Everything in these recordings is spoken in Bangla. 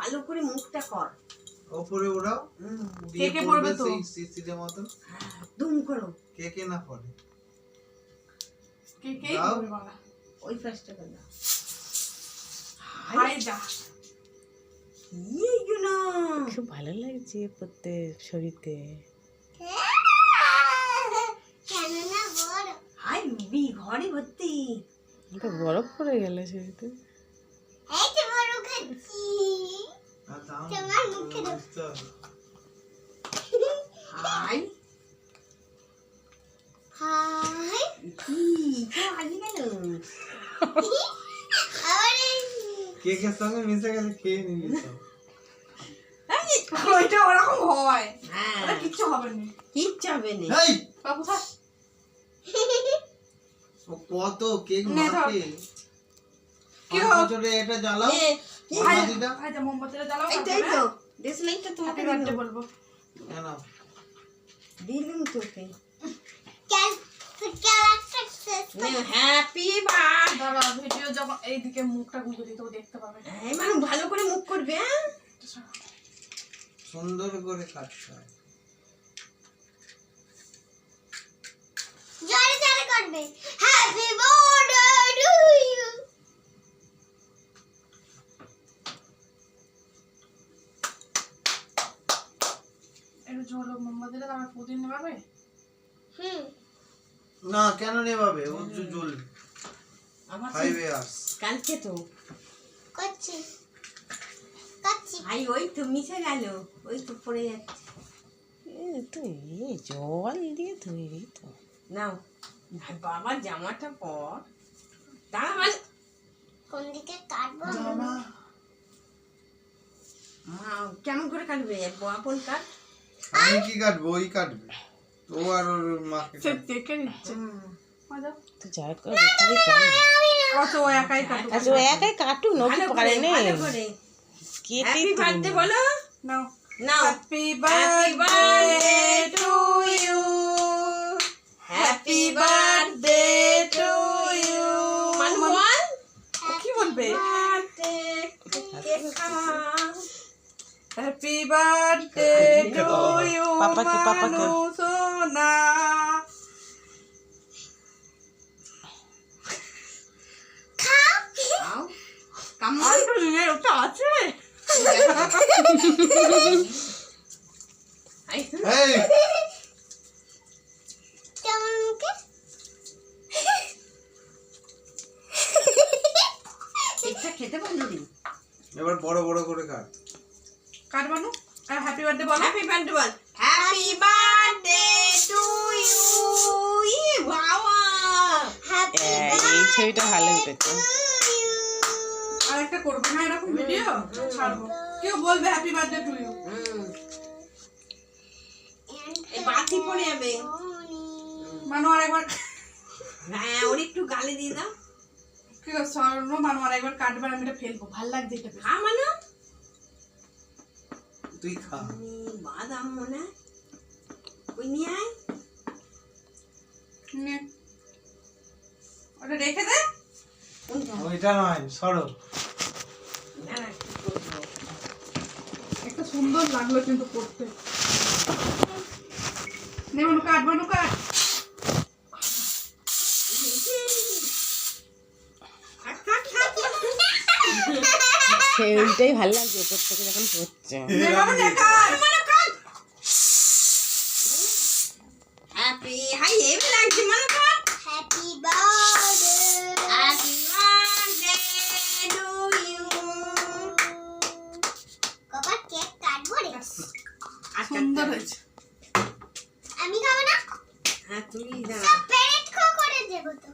ভালো করে মুখটা কর। ওপরে ওড়াও। কেকে পড়বে তো সিসির মতন। দুম করো। কেকে না পড়ে। কেকেই পড়বে বাবা। ওই পাশটা কর দাও। হাই যা। এইগুলো খুব ভালো লাগছে পড়তে শরীরতে। কেন না বড়? হাই রুবি ঘরে ভর্তি। এটা বরফ পড়ে গেল শরীরতে। এই যে বড় খাচ্ছি। তোমার মুখে দাও। High high. কি হাজি গেল? আবার কেকের সঙ্গে মিশে গেছে, খেয়ে নিবি তো। ওইটা ওরকম হয়। হ্যাঁ ওটা কিচ্ছু হবে না। কিচ্ছু হবে না। এই বাবু থাক। ও কত কেক নে ধর। মাখে। কি কি হলো? বছরে এটা জ্বালাও। ভাই মোমবাতিটা। ভাই যা মোমবাতিটা জ্বালাও। এইটাই তো দেশলাইটা তোমাকে হ্যাপি বার্থডে বলবো। কেন? দিলুম তোকে। ক্যাল ক্যালার সাকসেস। Happy birthday. দাঁড়া ভিডিও যখন এইদিকে মুখটা গুঁজে দিই তো দেখতে পাবে। এই মানে ভালো করে মুখ করবে। হ্যাঁ সুন্দর করে কাটতে হয়। জোরে জোরে করবে। Happy birthday to you. একটু ঝোলো মোমবাতিটা তারপর পুদিন নেবাবে। না কেন নেভাবে? ও জ্বলবে। আমার 5 ইয়ার্স। কালকে তো করছি করছি। ভাই ওই তো মিশে গেল, ওই তো পড়ে যাচ্ছে। তো জল দিয়ে তৈরি তো। নাও ভাই বাবার জামাটা পর। দাঁড়া ভাই কোন দিকে কাটবো? জামা। মা কেমন করে কাটবে? আপন কাট। আমি কি কাটবো? ওই কাটবে। তো আর ওর মাকে সে কাটবে। দেখে নিচ্ছে। মজা। তো যাই করে বেটারি কম। অত ও একাই কাটবে। আচ্ছা ও একাই কাটুন, ও কি ভালো পারে করে, না ভালো করে। কেটে হ্যাপি বার্থডে বলো। নাও। নাও happy happy birthday to you, happy birthday to you. মানে বল কি বলবে? বার্থডে কেক খা। হ্যাপি বার্থডে টু ইউ পাপাকে, পাপাকে। মানু সোনা। খাও কামড়। আরে রে ওটা আছে। আই এই কেমন মুখে? কেকটা খেতে পারলি? এবার বড় বড় করে কাট। কাট বানু। আর হ্যাপি বার্থডে বলো। হ্যাপি বার্থডে বল। Happy birthday to you. ই বাবা হ্যাপি এই ছবিটা ভালো উঠেছে। আরেকটা করবো না এরকম ভিডিও ছাড়বো। কেউ বলবে হ্যাপি বার্থডে টু ইউ। এই বাতি পড়ে যাবে। মানু আরেকবার হ্যাঁ ওর একটু গালে দিয়ে দাও। ঠিক আছে স্বর্ণ মানু আরেকবার কাটবে আর আমি এটা ফেলবো। ভাল লাগছে এটা ফেলতে। খা মানো। তুই খা। বাদাম মনে হয়। ওই নিয়ে আয়। নে। ওটা রেখে দে। কোনটা? ওইটা নয়, সরো। না না কি করবো? একটা সুন্দর লাগলো কিন্তু করতে। নে মানু কাট বানু কাট। খাট, খাট, খাট, খাট। সেইটাই ভালো লাগছে উপর থেকে যখন পড়ছে। নে মানু নে কাট। হ্যাপি হাই এম লাগছে মানে কাট। Happy birthday. Happy birthday to you. বাবা কেক কাটবো রে। সুন্দর হয়েছে। আমি খাবো না। হ্যাঁ তুমি দাও। সব পেরেট করে দেবো তো।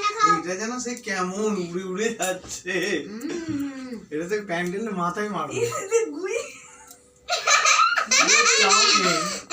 না খাও। এটা যেন সে কেমন উড়ে উড়ে যাচ্ছে। এটা তো প্যান্ডেলের মাথায় মারবে। গুই চাউমিন।